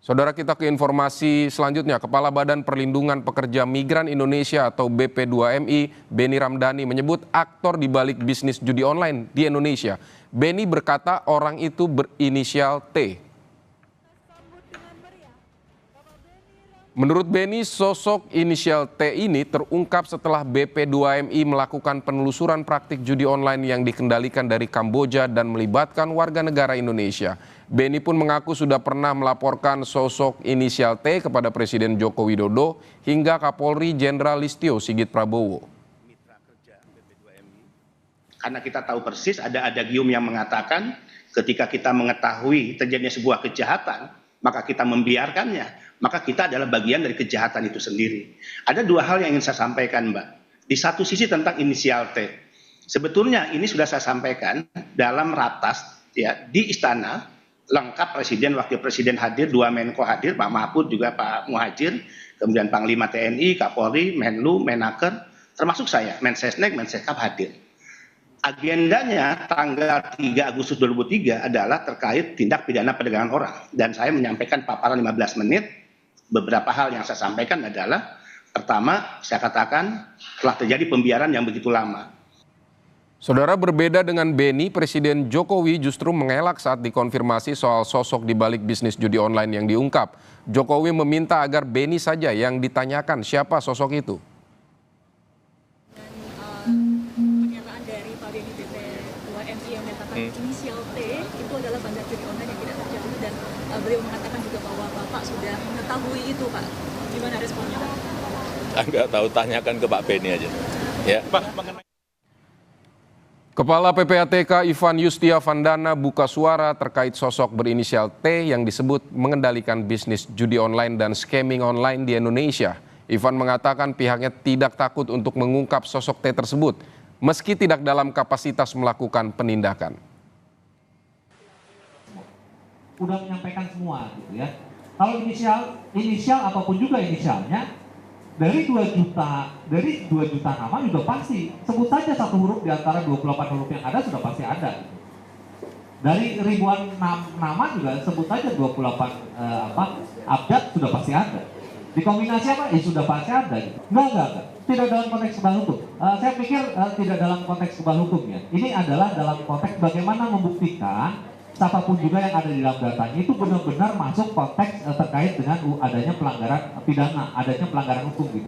Saudara, kita ke informasi selanjutnya. Kepala Badan Perlindungan Pekerja Migran Indonesia atau BP2MI, Beni Ramdhani, menyebut aktor di balik bisnis judi online di Indonesia. Beni berkata orang itu berinisial T. Menurut Beni, sosok inisial T ini terungkap setelah BP2MI melakukan penelusuran praktik judi online yang dikendalikan dari Kamboja dan melibatkan warga negara Indonesia. Beni pun mengaku sudah pernah melaporkan sosok inisial T kepada Presiden Joko Widodo hingga Kapolri Jenderal Listio Sigit Prabowo. Karena kita tahu persis ada adagium yang mengatakan ketika kita mengetahui terjadinya sebuah kejahatan, maka kita membiarkannya, maka kita adalah bagian dari kejahatan itu sendiri. Ada dua hal yang ingin saya sampaikan, Mbak. Di satu sisi tentang inisial T. Sebetulnya ini sudah saya sampaikan dalam ratas ya di istana, lengkap Presiden, Wakil Presiden hadir, dua Menko hadir, Pak Mahfud juga Pak Muhadjir, kemudian Panglima TNI, Kapolri, Menlu, Menaker, termasuk saya, Mensesnek, Mensekap hadir. Agendanya tanggal 3 Agustus 2003 adalah terkait tindak pidana perdagangan orang. Dan saya menyampaikan paparan 15 menit. Beberapa hal yang saya sampaikan adalah, pertama, saya katakan telah terjadi pembiaran yang begitu lama. Saudara, berbeda dengan Beni, Presiden Jokowi justru mengelak saat dikonfirmasi soal sosok di balik bisnis judi online yang diungkap. Jokowi meminta agar Beni saja yang ditanyakan siapa sosok itu. Inisial T itu adalah bandar judi online yang tidak terjadi dan beliau mengatakan juga bahwa Bapak sudah mengetahui itu, Pak. Gimana responnya, Pak? Enggak tahu, tanyakan ke Pak Beni aja. Ya. Kepala PPATK Ivan Yustia Vandana buka suara terkait sosok berinisial T yang disebut mengendalikan bisnis judi online dan scamming online di Indonesia. Ivan mengatakan pihaknya tidak takut untuk mengungkap sosok T tersebut, meski tidak dalam kapasitas melakukan penindakan. Udah menyampaikan semua gitu ya. Kalau inisial apapun juga inisialnya, dari 2 juta nama juga pasti. Sebut saja satu huruf di antara 28 huruf yang ada sudah pasti ada. Dari ribuan nama juga sebut saja 28 abjad sudah pasti ada. Dikombinasi apa? Sudah pasti ada. Enggak. Tidak dalam konteks kebal hukum. Saya pikir tidak dalam konteks kebal hukumnya. Ini adalah dalam konteks bagaimana membuktikan siapapun juga yang ada di dalam datanya itu benar-benar masuk konteks terkait dengan adanya pelanggaran pidana, adanya pelanggaran hukum gitu.